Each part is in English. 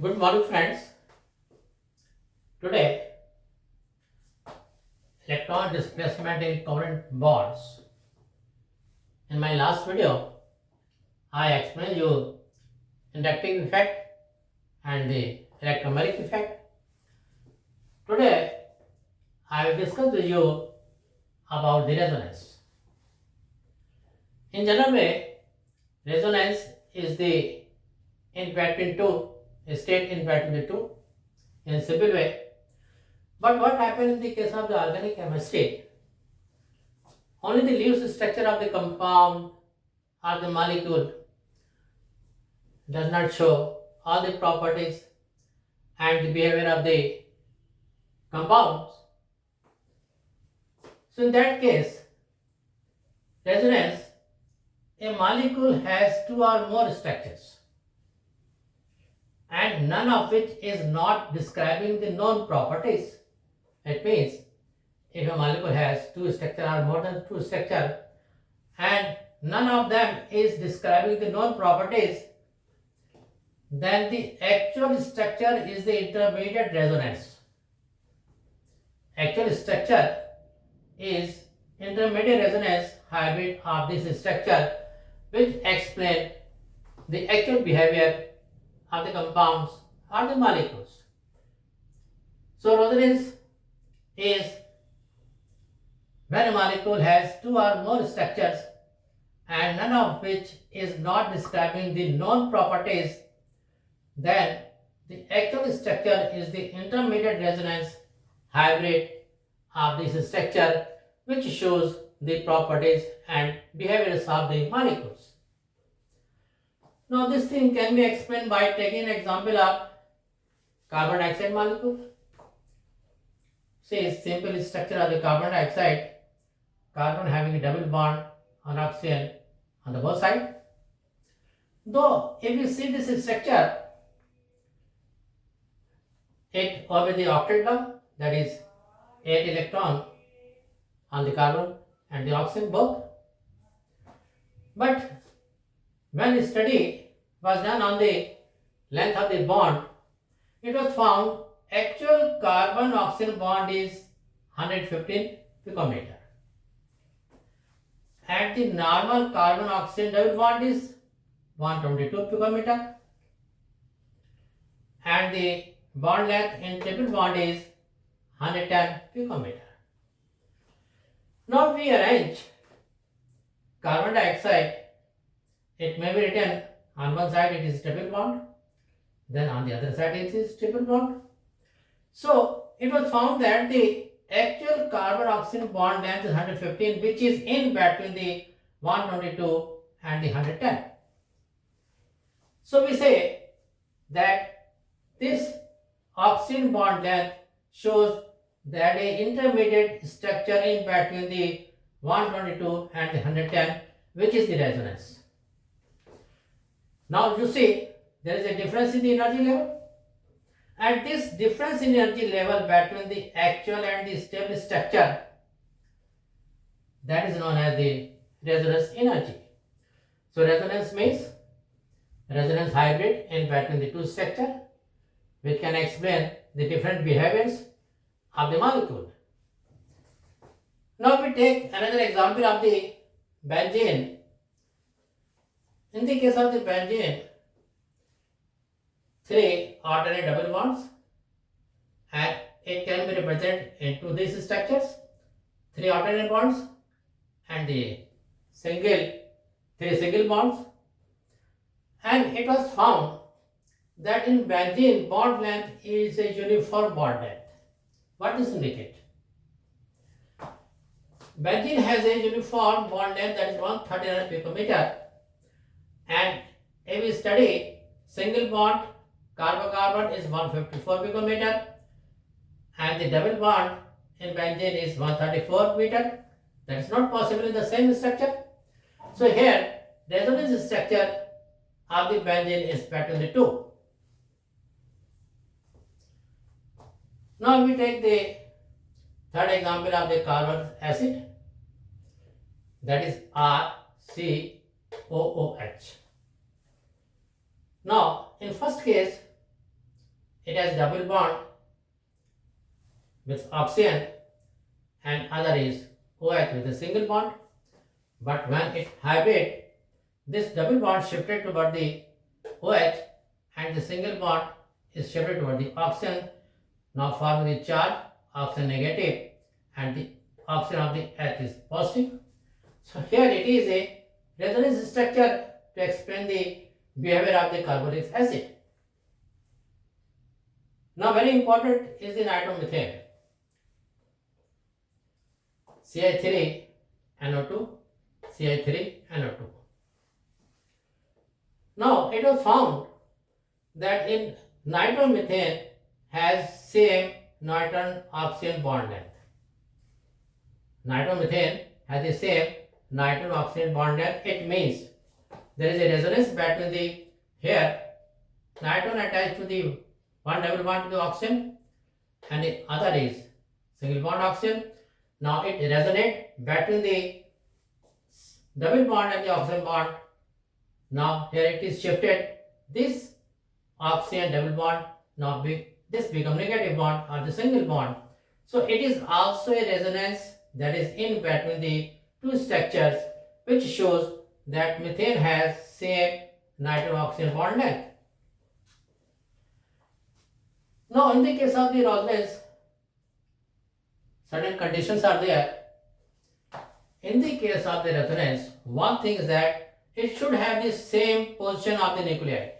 Good morning, friends. Today, electron displacement in covalent bonds. In my last video, I explained you inductive effect and the electromeric effect. Today, I will discuss with you about the resonance. In general way, resonance is the in between two state in between the two in simple way. But what happens in the case of the organic chemistry? Only the leaves structure of the compound or the molecule does not show all the properties and the behavior of the compounds. So in that case, resonance, a molecule has two or more structures and none of which is not describing the known properties. It means if a molecule has two structure or more than two structure and none of them is describing the known properties, then the actual structure is the intermediate resonance. Actual structure is intermediate resonance hybrid of this structure which explain the actual behavior of the compounds or the molecules. So resonance is when a molecule has two or more structures and none of which is not describing the known properties, then the actual structure is the intermediate resonance hybrid of this structure which shows the properties and behaviors of the molecules. Now this thing can be explained by taking an example of carbon dioxide molecule. Say simple structure of the carbon dioxide, carbon having a double bond on oxygen on the both side. Though if you see this structure, it obeys the octet law, that is 8 electron on the carbon and the oxygen both. But when the study was done on the length of the bond, it was found actual carbon oxygen bond is 115 picometer and the normal carbon oxygen double bond is 122 picometer and the bond length in triple bond is 110 picometer. Now we arrange carbon dioxide. It may be written on one side it is double bond, then on the other side it is triple bond. So it was found that the actual carbon oxygen bond length is 115, which is in between the 122 and the 110. So we say that this oxygen bond length shows that a intermediate structure in between the 122 and the 110, which is the resonance. Now you see there is a difference in the energy level, and this difference in energy level between the actual and the stable structure, that is known as the resonance energy. So resonance means resonance hybrid in between the two structure which can explain the different behaviors of the molecule. Now we take another example of the benzene. In the case of the benzene, three alternate double bonds and it can be represented into these structures, three alternate bonds and the three single bonds, and it was found that in benzene bond length is a uniform bond length. What does this indicate? Benzene has a uniform bond length that is 139 picometer, and if we study single bond carbon-carbon is 154 picometer and the double bond in benzene is 134 meter. That is not possible in the same structure. So here resonance structure of the benzene is between the two. Now we take the third example of the carbon acid, that is RCOOH. Now in first case it has double bond with oxygen and other is OH with a single bond. But when it hybrid, this double bond shifted toward the OH and the single bond is shifted toward the oxygen, now forming the charge oxygen negative and the oxygen of the H is positive. So here it is a resonance structure to explain the behavior of the carbonic acid. Now very important is the nitromethane. Ci3NO2, Ci3NO2. Now it was found that in nitromethane has same nitrogen oxygen bond length. Nitromethane has the same nitrogen oxygen bond length. It means there is a resonance between the here nitrogen attached to the one double bond to the oxygen and the other is single bond oxygen. Now it resonates between the double bond and the oxygen bond. Now here it is shifted. This oxygen double bond now this become negative bond or the single bond. So it is also a resonance that is in between the two structures, which shows that methane has same nitrogen oxygen bond length. Now in the case of the resonance, certain conditions are there. In the case of the resonance, one thing is that it should have the same position of the nuclei.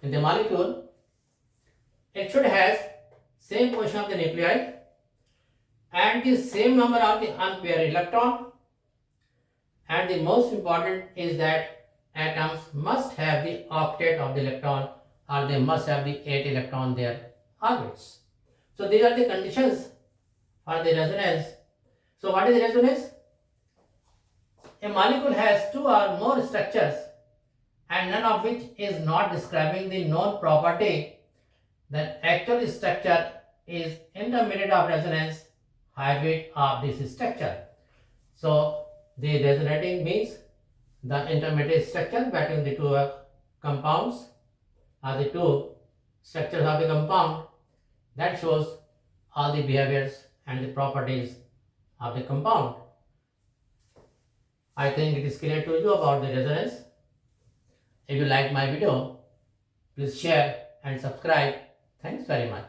In the molecule, it should have same position of the nuclei and the same number of the unpaired electron, and the most important is that atoms must have the octet of the electron or they must have the 8 electron their orbits. So these are the conditions for the resonance. So what is resonance? A molecule has two or more structures and none of which is not describing the known property. The actual structure is intermediate of resonance hybrid of this structure. So the resonating means the intermediate structure between the two compounds or the two structures of the compound that shows all the behaviors and the properties of the compound. I think it is clear to you about the resonance. If you like my video, please share and subscribe. Thanks very much.